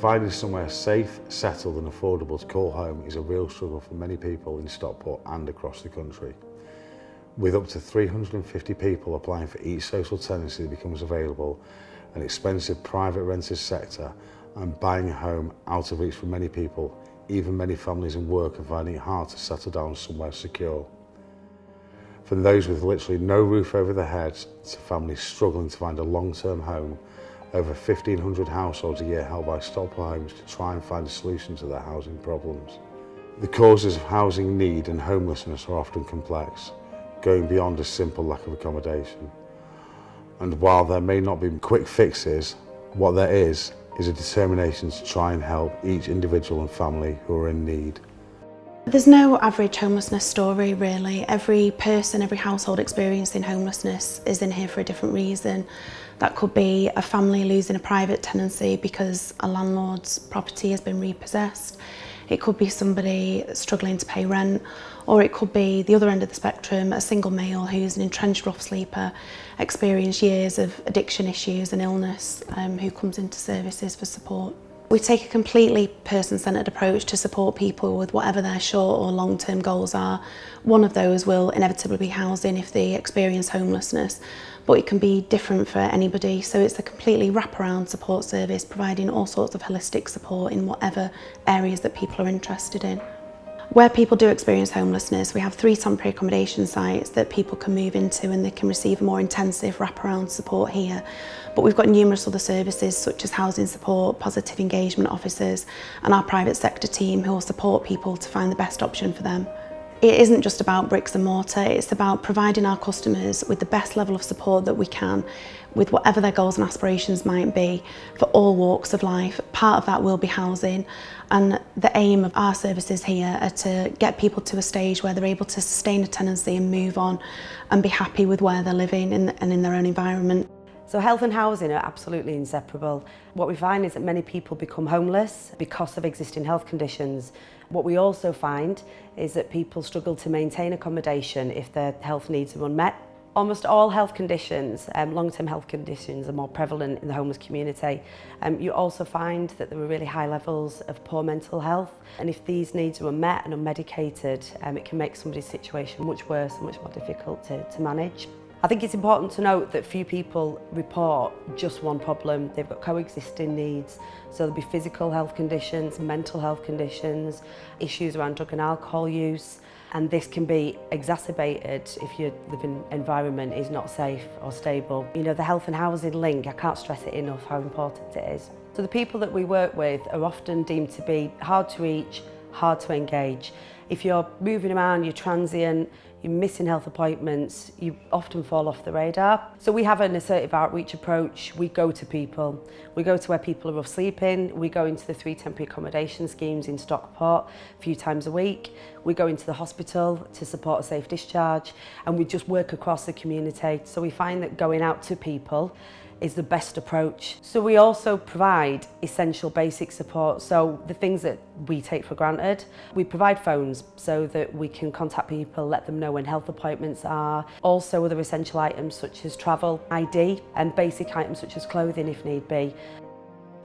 Finding somewhere safe, settled and affordable to call home is a real struggle for many people in Stockport and across the country. With up to 350 people applying for each social tenancy that becomes available, an expensive private rented sector and buying a home out of reach for many people, even many families in work are finding it hard to settle down somewhere secure. From those with literally no roof over their heads to families struggling to find a long-term home, over 1,500 households a year helped by Stockport Homes to try and find a solution to their housing problems. The causes of housing need and homelessness are often complex, going beyond a simple lack of accommodation. And while there may not be quick fixes, what there is a determination to try and help each individual and family who are in need. There's no average homelessness story really. Every person, every household experiencing homelessness is in here for a different reason. That could be a family losing a private tenancy because a landlord's property has been repossessed. It could be somebody struggling to pay rent, or it could be the other end of the spectrum, a single male who's an entrenched rough sleeper, experienced years of addiction issues and illness, who comes into services for support. We take a completely person-centred approach to support people with whatever their short or long-term goals are. One of those will inevitably be housing if they experience homelessness, but it can be different for anybody. So it's a completely wraparound support service, providing all sorts of holistic support in whatever areas that people are interested in. Where people do experience homelessness, we have 3 temporary accommodation sites that people can move into and they can receive more intensive wraparound support here. But we've got numerous other services such as housing support, positive engagement officers and our private sector team who will support people to find the best option for them. It isn't just about bricks and mortar, it's about providing our customers with the best level of support that we can, with whatever their goals and aspirations might be, for all walks of life. Part of that will be housing, and the aim of our services here are to get people to a stage where they're able to sustain a tenancy and move on and be happy with where they're living and in their own environment. So health and housing are absolutely inseparable. What we find is that many people become homeless because of existing health conditions. What we also find is that people struggle to maintain accommodation if their health needs are unmet. Almost all health conditions, long-term health conditions, are more prevalent in the homeless community. You also find that there are really high levels of poor mental health, and if these needs are unmet and unmedicated, it can make somebody's situation much worse and much more difficult to manage. I think it's important to note that few people report just one problem. They've got coexisting needs. So there'll be physical health conditions, mental health conditions, issues around drug and alcohol use. And this can be exacerbated if your living environment is not safe or stable. You know, the health and housing link, I can't stress it enough how important it is. So the people that we work with are often deemed to be hard to reach, hard to engage. If you're moving around, you're transient, you're missing health appointments, you often fall off the radar. So we have an assertive outreach approach. We go to people. We go to where people are rough sleeping. We go into the 3 temporary accommodation schemes in Stockport a few times a week. We go into the hospital to support a safe discharge, and we just work across the community. So we find that going out to people is the best approach. So we also provide essential basic support, so the things that we take for granted. We provide phones so that we can contact people, let them know when health appointments are. Also other essential items such as travel, ID, and basic items such as clothing if need be.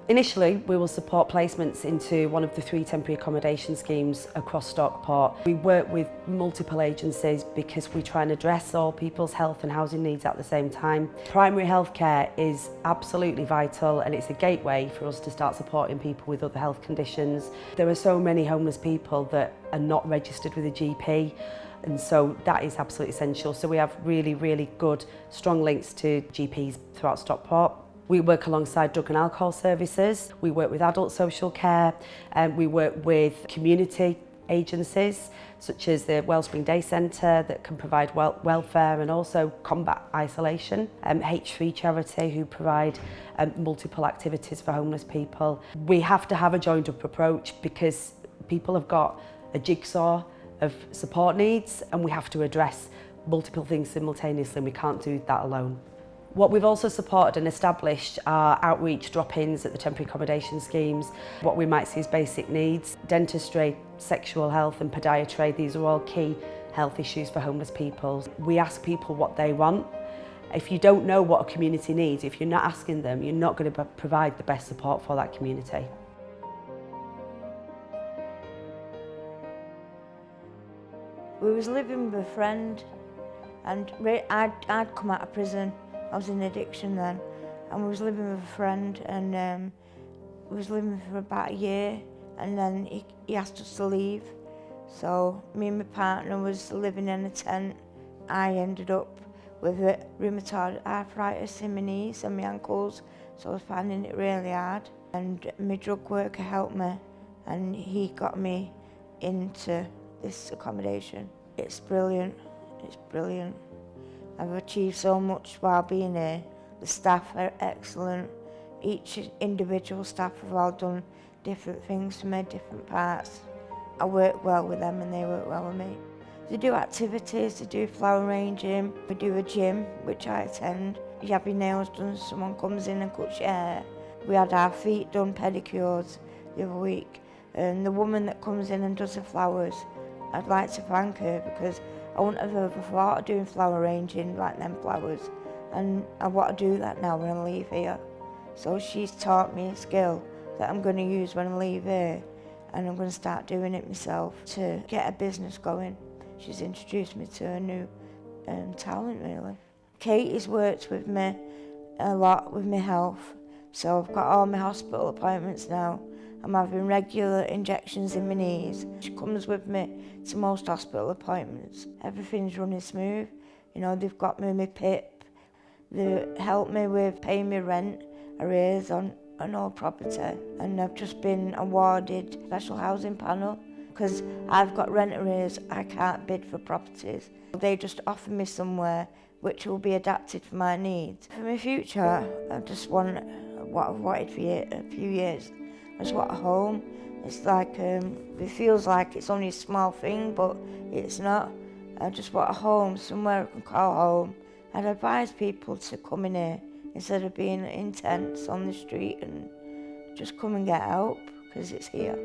Initially, we will support placements into one of the 3 temporary accommodation schemes across Stockport. We work with multiple agencies because we try and address all people's health and housing needs at the same time. Primary health care is absolutely vital, and it's a gateway for us to start supporting people with other health conditions. There are so many homeless people that are not registered with a GP, and so that is absolutely essential. So we have really good, strong links to GPs throughout Stockport. We work alongside drug and alcohol services, we work with adult social care, and we work with community agencies such as the Wellspring Day Centre that can provide welfare and also combat isolation, H3 Charity who provide multiple activities for homeless people. We have to have a joined up approach because people have got a jigsaw of support needs and we have to address multiple things simultaneously, and we can't do that alone. What we've also supported and established are outreach drop-ins at the temporary accommodation schemes. What we might see as basic needs, dentistry, sexual health and podiatry, these are all key health issues for homeless people. We ask people what they want. If you don't know what a community needs, if you're not asking them, you're not going to provide the best support for that community. We was living with a friend, and I'd come out of prison. I was in addiction then, and we was living with a friend, and we was living for about a year, and then he asked us to leave. So me and my partner was living in a tent. I ended up with rheumatoid arthritis in my knees and my ankles, so I was finding it really hard. And my drug worker helped me, and he got me into this accommodation. It's brilliant, it's brilliant. I've achieved so much while being here. The staff are excellent. Each individual staff have all done different things for me, different parts. I work well with them and they work well with me. They do activities, they do flower arranging, we do a gym, which I attend. You have your nails done, someone comes in and cuts your hair. We had our feet done, pedicures, the other week. And the woman that comes in and does the flowers, I'd like to thank her because I wouldn't have ever thought of doing flower arranging like them flowers. And I want to do that now when I leave here. So she's taught me a skill that I'm going to use when I leave here, and I'm going to start doing it myself to get a business going. She's introduced me to a new talent really. Katie's worked with me a lot with my health, so I've got all my hospital appointments now. I'm having regular injections in my knees. She comes with me to most hospital appointments. Everything's running smooth. You know, they've got me my PIP. They help me with paying my rent arrears on an old property, and I've just been awarded special housing panel because I've got rent arrears. I can't bid for properties. They just offer me somewhere which will be adapted for my needs. For my future, I just want what I've wanted for a few years. I just want a home. It's like, it feels like it's only a small thing, but it's not. I just want a home, somewhere I can call home. I'd advise people to come in here instead of being in tents on the street, and just come and get help because it's here.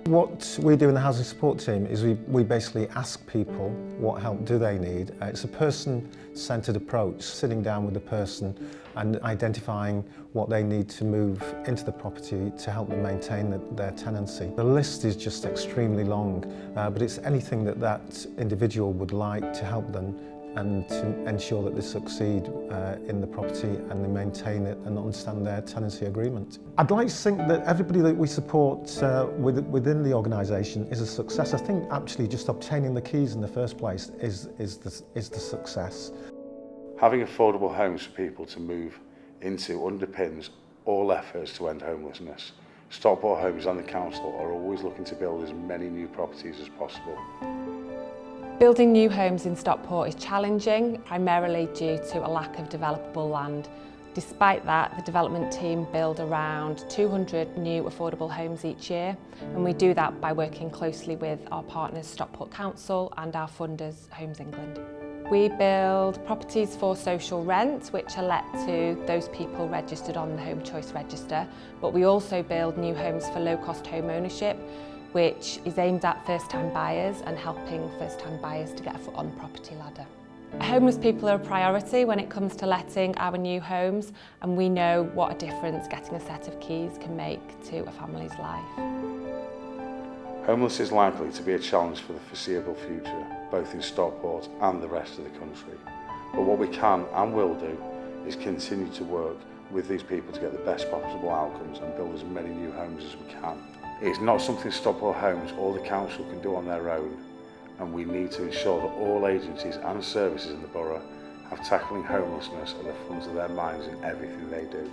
What we do in the housing support team is we basically ask people what help do they need. It's a person-centred approach, sitting down with the person and identifying what they need to move into the property to help them maintain their tenancy. The list is just extremely long, but it's anything that individual would like to help them and to ensure that they succeed in the property and they maintain it and understand their tenancy agreement. I'd like to think that everybody that we support within the organisation is a success. I think actually just obtaining the keys in the first place is the success. Having affordable homes for people to move into underpins all efforts to end homelessness. Stockport Homes and the council are always looking to build as many new properties as possible. Building new homes in Stockport is challenging, primarily due to a lack of developable land. Despite that, the development team build around 200 new affordable homes each year, and we do that by working closely with our partners Stockport Council and our funders Homes England. We build properties for social rent, which are let to those people registered on the Home Choice Register, but we also build new homes for low-cost home ownership, which is aimed at first-time buyers and helping first-time buyers to get a foot on the property ladder. Homeless people are a priority when it comes to letting our new homes, and we know what a difference getting a set of keys can make to a family's life. Homelessness is likely to be a challenge for the foreseeable future, both in Stockport and the rest of the country. But what we can and will do is continue to work with these people to get the best possible outcomes and build as many new homes as we can. It's not something Stockport Homes or the council can do on their own, and we need to ensure that all agencies and services in the borough have tackling homelessness at the front of their minds in everything they do.